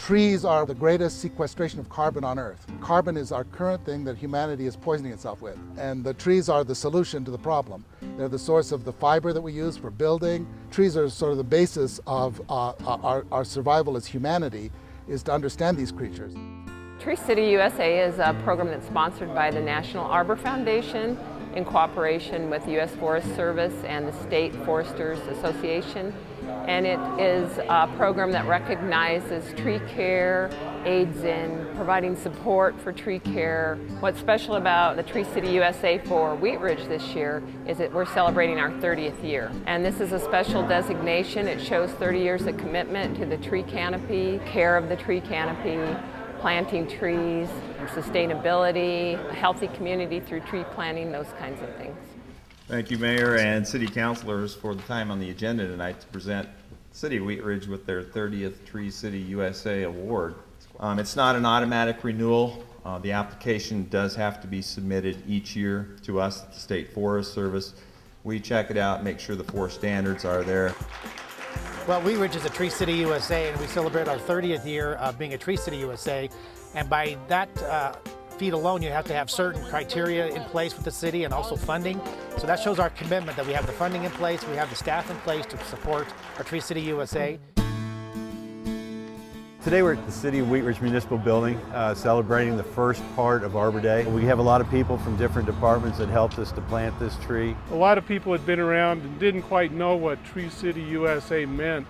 Trees are the greatest sequestration of carbon on Earth. Carbon is our current thing that humanity is poisoning itself with, and the trees are the solution to the problem. They're the source of the fiber that we use for building. Trees are sort of the basis of our survival as humanity, is to understand these creatures. Tree City USA is a program that's sponsored by the National Arbor Foundation in cooperation with the U.S. Forest Service and the State Foresters Association. And it is a program that recognizes tree care, aids in providing support for tree care. What's special about the Tree City USA for Wheat Ridge this year is that we're celebrating our 30th year. And this is a special designation. It shows 30 years of commitment to the tree canopy, care of the tree canopy, planting trees, sustainability, a healthy community through tree planting, those kinds of things. Thank you, Mayor and City Councilors, for the time on the agenda tonight to present City of Wheat Ridge with their 30th Tree City USA Award. It's not an automatic renewal. The application does have to be submitted each year to us at the State Forest Service. We check it out, make sure the 4 standards are there. Well, Wheat Ridge is a Tree City USA, and we celebrate our 30th year of being a Tree City USA. And by that feat alone, you have to have certain criteria in place with the city and also funding. So that shows our commitment that we have the funding in place, we have the staff in place to support our Tree City USA. Today we're at the City of Wheat Ridge Municipal Building celebrating the first part of Arbor Day. We have a lot of people from different departments that helped us to plant this tree. A lot of people had been around and didn't quite know what Tree City USA meant,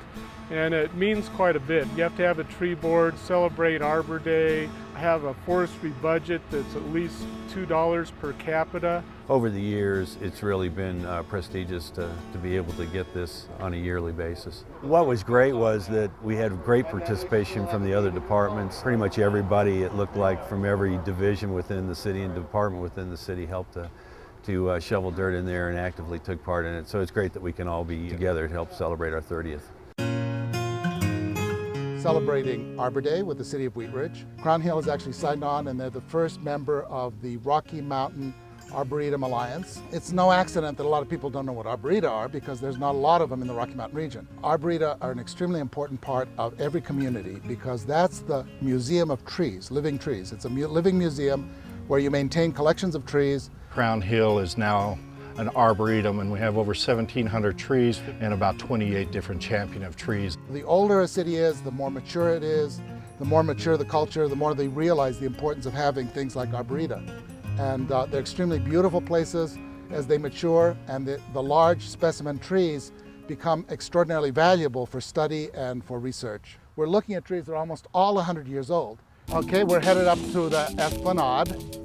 and it means quite a bit. You have to have a tree board, celebrate Arbor Day, have a forestry budget that's at least $2 per capita. Over the years, it's really been prestigious to be able to get this on a yearly basis. What was great was that we had great participation from the other departments. Pretty much everybody, it looked like, from every division within the city and department within the city helped to shovel dirt in there and actively took part in it. So it's great that we can all be together to help celebrate our 30th. Celebrating Arbor Day with the City of Wheat Ridge. Crown Hill has actually signed on, and they're the first member of the Rocky Mountain Arboretum Alliance. It's no accident that a lot of people don't know what arboreta are, because there's not a lot of them in the Rocky Mountain region. Arboreta are an extremely important part of every community, because that's the museum of trees, living trees. It's a living museum where you maintain collections of trees. Crown Hill is now an arboretum, and we have over 1,700 trees and about 28 different champion of trees. The older a city is, the more mature it is, the more mature the culture, the more they realize the importance of having things like arboreta. And they're extremely beautiful places as they mature, and the large specimen trees become extraordinarily valuable for study and for research. We're looking at trees that are almost all 100 years old. Okay, we're headed up to the Esplanade,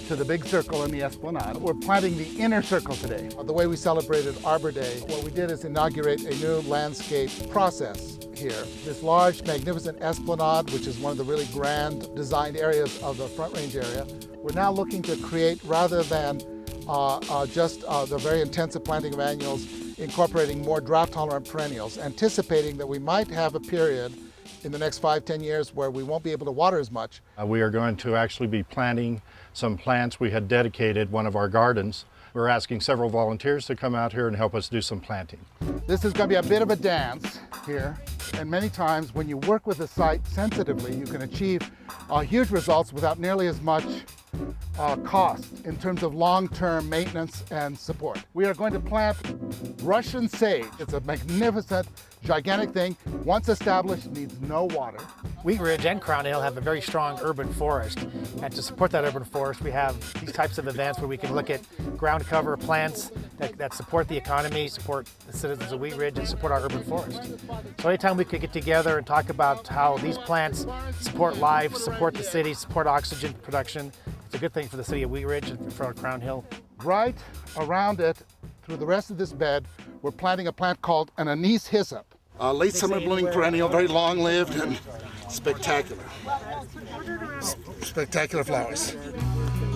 to the big circle in the Esplanade. We're planting the inner circle today. The way we celebrated Arbor Day, what we did is inaugurate a new landscape process here. This large, magnificent Esplanade, which is one of the really grand designed areas of the Front Range area, we're now looking to create, rather than just the very intensive planting of annuals, incorporating more drought-tolerant perennials, anticipating that we might have a period in the next 5-10 years where we won't be able to water as much. We are going to actually be planting some plants. We had dedicated one of our gardens. We're asking several volunteers to come out here and help us do some planting. This is going to be a bit of a dance here, and many times when you work with a site sensitively, you can achieve huge results without nearly as much cost in terms of long-term maintenance and support. We are going to plant Russian sage. It's a magnificent, gigantic thing. Once established, needs no water. Wheat Ridge and Crown Hill have a very strong urban forest, and to support that urban forest, we have these types of events where we can look at ground cover plants that support the economy, support the citizens of Wheat Ridge, and support our urban forest. So anytime we could get together and talk about how these plants support life, support the city, support oxygen production, it's a good thing for the city of Wheat Ridge and for Crown Hill. Right around it, through the rest of this bed, we're planting a plant called an anise hyssop. Late summer blooming perennial, very long-lived and spectacular. Spectacular flowers.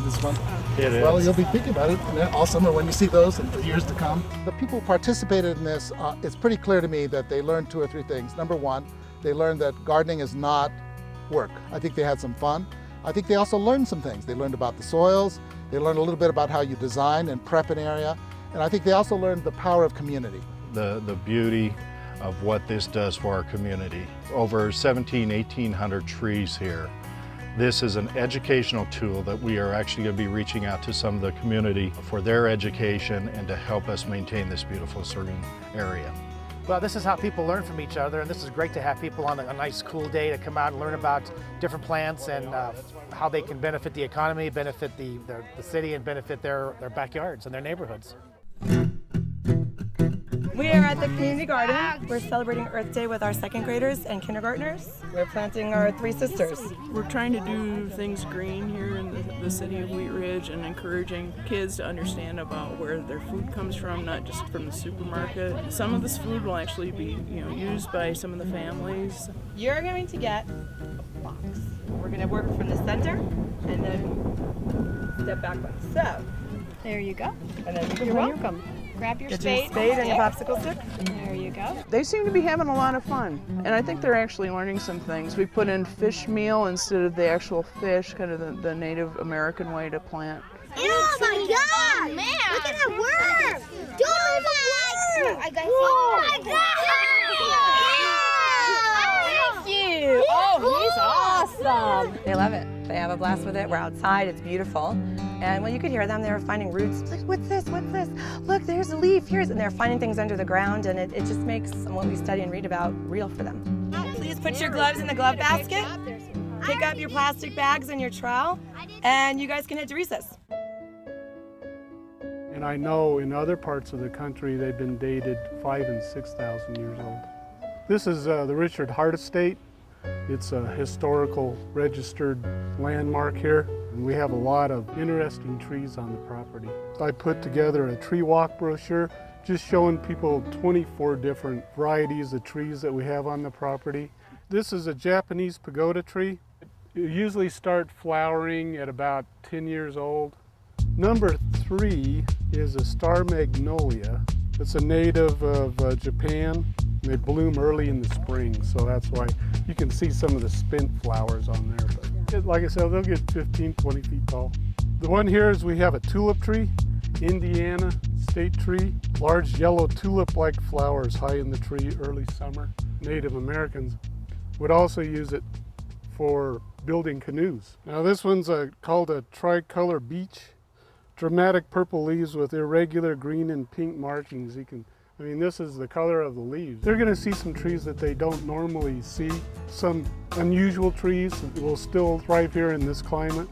This one? It is. Well, you'll be thinking about it all summer when you see those in the years to come. The people who participated in this, it's pretty clear to me that they learned 2 or 3 things. Number one, they learned that gardening is not work. I think they had some fun. I think they also learned some things. They learned about the soils, they learned a little bit about how you design and prep an area, and I think they also learned the power of community. The beauty of what this does for our community. Over 1,800 trees here. This is an educational tool that we are actually going to be reaching out to some of the community for their education and to help us maintain this beautiful serene area. Well, this is how people learn from each other, and this is great to have people on a nice, cool day to come out and learn about different plants and how they can benefit the economy, benefit the city, and benefit their backyards and their neighborhoods. We are at the community garden. We're celebrating Earth Day with our second graders and kindergartners. We're planting our three sisters. We're trying to do things green here in the city of Wheat Ridge and encouraging kids to understand about where their food comes from, not just from the supermarket. Some of this food will actually be, used by some of the families. You're going to get a box. We're going to work from the center and then step back one. So, there you go. and then you can You're roll. welcome. Grab your Get spade. your spade and your popsicle stick. There you go. They seem to be having a lot of fun, and I think they're actually learning some things. We put in fish meal instead of the actual fish, kind of the Native American way to plant. Oh my God! Man, look at that worm! Don't I got oh my God! Thank you. Oh, he's awesome. They love it. They have a blast with it. We're outside. It's beautiful. And when you could hear them, they were finding roots. It's like, what's this? What's this? Look, there's a leaf. Here's, and they're finding things under the ground, and it just makes what we study and read about real for them. Please put your gloves in the glove basket. Pick up your plastic bags and your trowel, and you guys can head to recess. And I know in other parts of the country they've been dated 5,000 and 6,000 years old. This is the Richard Hart Estate. It's a historical registered landmark here, and we have a lot of interesting trees on the property. I put together a tree walk brochure just showing people 24 different varieties of trees that we have on the property. This is a Japanese pagoda tree. It usually starts flowering at about 10 years old. Number 3 is a star magnolia. It's a native of Japan. They bloom early in the spring, so that's why you can see some of the spent flowers on there. But like I said, they'll get 15, 20 feet tall. The one here is we have a tulip tree, Indiana state tree. Large yellow tulip-like flowers high in the tree early summer. Native Americans would also use it for building canoes. Now this one's called a tricolor beech. Dramatic purple leaves with irregular green and pink markings. This is the color of the leaves. They're gonna see some trees that they don't normally see. Some unusual trees that will still thrive here in this climate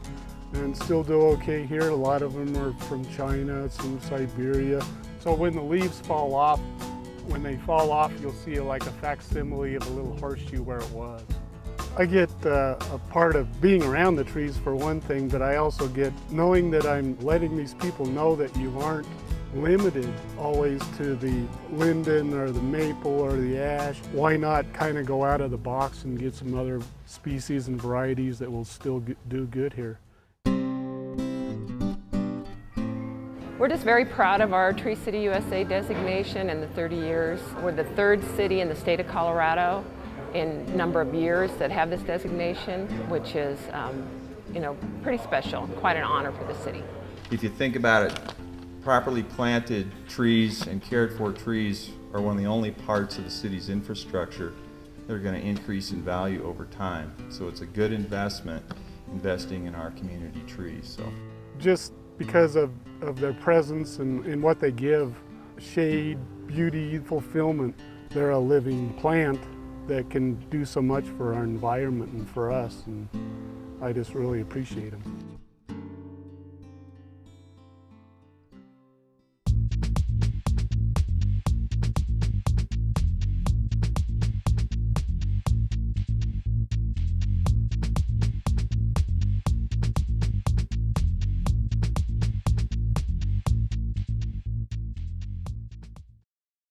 and still do okay here. A lot of them are from China, some Siberia. So when the leaves fall off, you'll see like a facsimile of a little horseshoe where it was. I get a part of being around the trees for one thing, but I also get knowing that I'm letting these people know that you aren't limited always to the linden or the maple or the ash. Why not kind of go out of the box and get some other species and varieties that will still do good here? We're just very proud of our Tree City USA designation and the 30 years. We're the 3rd city in the state of Colorado in number of years that have this designation, which is pretty special, quite an honor for the city. If you think about it, properly planted trees and cared for trees are one of the only parts of the city's infrastructure that are going to increase in value over time. So it's a good investment, investing in our community trees. So, just because of their presence and what they give, shade, beauty, fulfillment, they're a living plant that can do so much for our environment and for us, and I just really appreciate them.